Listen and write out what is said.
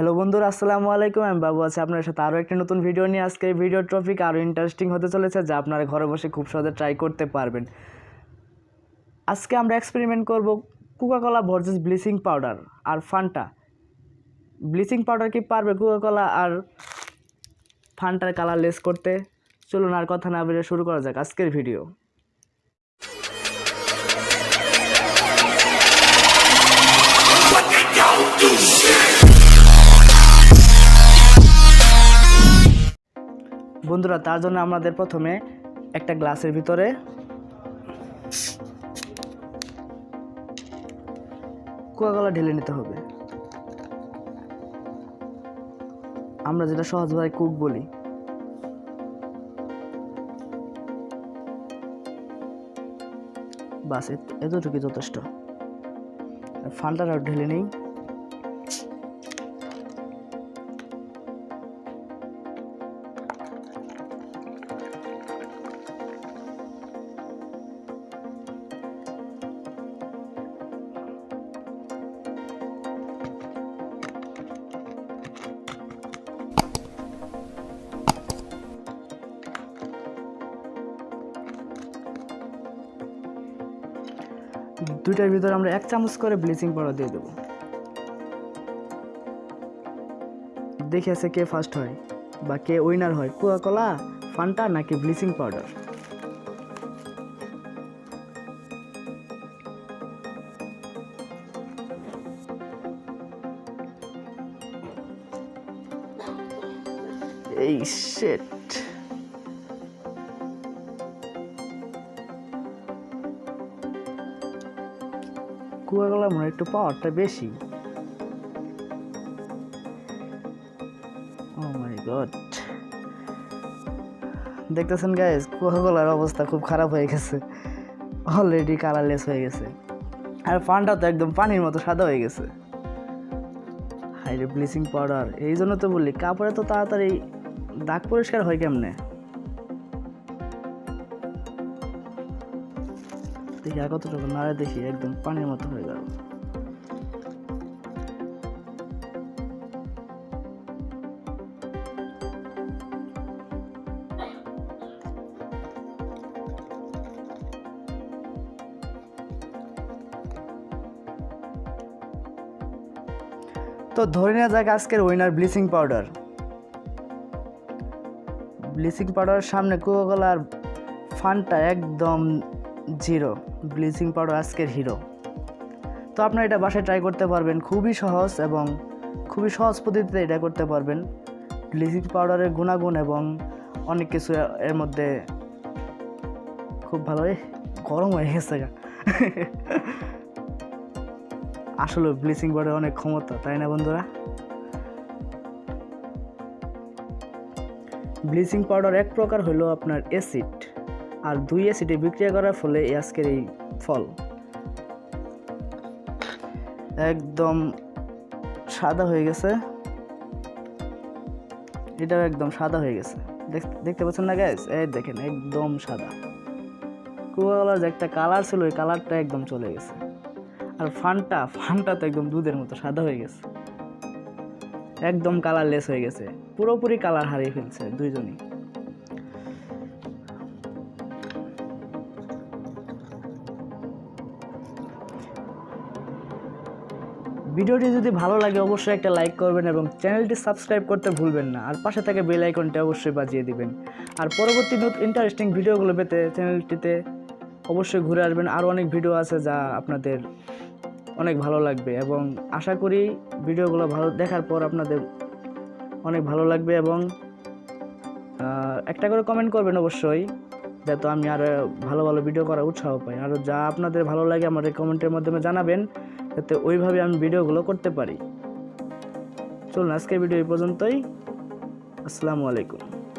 Hello বন্ধুরা, আসসালামু আলাইকুম। আমি বাবু আছি আপনার সাথে আরও একটা নতুন ভিডিও নিয়ে। আজকে এই ভিডিওর টপিক আরও ইন্টারেস্টিং হতে চলেছে, যা আপনারা ঘরে বসে খুব সহজে ট্রাই করতে পারবেন। আজকে আমরা এক্সপেরিমেন্ট করব কোকা-কোলা ভার্সেস ব্লিচিং পাউডার আর ফান্টা। ব্লিচিং পাউডার কি পারবে কোকা-কোলা আর ফান্টার কালারলেস করতে? চলুন আর কথা না বলে শুরু করা যাক আজকের ভিডিও। বন্ধুরা, তার জন্য আমাদের প্রথমে একটা গ্লাসের ভিতরে কোকা-কোলা ঢেলে নিতে হবে। আমরা যেটা সহজভাবে কুক বলি। বাস এতটুকু যথেষ্ট। ফান্টাটাও ঢেলে নেই। দুইটার ভিতরে আমরা 1 চামচ করে ব্লিচিং পাউডার দিয়ে দেবো। দেখে আছে কে ফার্স্ট হয় বা কে উইনার হয়, কোকা-কোলা, ফান্টা নাকি ব্লিচিং পাউডার। এই শিট, কোকা-কোলার মনে একটু পাওয়ারটা বেশি। ও মাই গড, দেখতেছেন গাইস, কোকা-কোলার অবস্থা খুব খারাপ হয়ে গেছে, অলরেডি কালারলেস হয়ে গেছে। আর ফান্টা তো একদম পানির মতো সাদা হয়ে গেছে। হাইরে ব্লিচিং পাউডার, এই জন্য তো বলি কাপড়ে তো তাড়াতাড়ি দাগ পরিষ্কার হয় কেমনে। দেখি আর কতটুকু নাড়ে, দেখি একদম পানির মতো হয়ে গেল। তো ধরে নেওয়া যাক আজকের উইনার ব্লিচিং পাউডার। ব্লিচিং পাউডারের সামনে কোকা-কোলা আর ফান্টা একদম জিরো। ব্লিচিং পাউডার আজকের হিরো। তো আপনারা এটা বাসায় ট্রাই করতে পারবেন, খুবই সহজ এবং খুবই সহজ পদ্ধতিতে এটা করতে পারবেন। ব্লিচিং পাউডারের গুণাগুণ এবং অনেক কিছু এর মধ্যে খুব ভালো। গরম হয়ে গেছে আসলে ব্লিচিং পাউডার অনেক ক্ষমতা, তাই না বন্ধুরা? ব্লিচিং পাউডার এক প্রকার হলো আপনার অ্যাসিড, আর 2 অ্যাসিডে বিক্রিয়া করার ফলে আজকের এই ফল একদম সাদা হয়ে গেছে। এটাও একদম সাদা হয়ে গেছে, দেখতে পাচ্ছেন না গাইস? এই দেখেন একদম সাদা। কোকা-কোলার যে একটা কালার ছিল, ওই কালারটা একদম চলে গেছে। আর ফান্টা তো একদম দুধের মতো সাদা হয়ে গেছে, একদম কালারলেস হয়ে গেছে, পুরোপুরি কালার হারিয়ে ফেলছে দুইজনই। ভিডিওটি যদি ভালো লাগে অবশ্যই একটা লাইক করবেন এবং চ্যানেলটি সাবস্ক্রাইব করতে ভুলবেন না, আর পাশে থাকা বেল আইকনটি অবশ্যই বাজিয়ে দিবেন। আর পরবর্তী ইন্টারেস্টিং ভিডিওগুলো পেতে চ্যানেলটিতে অবশ্যই ঘুরে আসবেন। আরও অনেক ভিডিও আছে যা আপনাদের অনেক ভালো লাগবে, এবং আশা করি ভিডিওগুলো দেখার পর আপনাদের অনেক ভালো লাগবে। এবং একটা করে কমেন্ট করবেন অবশ্যই, যাতে আমি আরও ভালো ভালো ভিডিও করার উৎসাহ পাই। আর যা আপনাদের ভালো লাগে আমাদের কমেন্টের মাধ্যমে জানাবেন, যাতে ওইভাবে আমি ভিডিওগুলো করতে পারি। চলুন আজকের ভিডিও এই পর্যন্তই। আসসালামু আলাইকুম।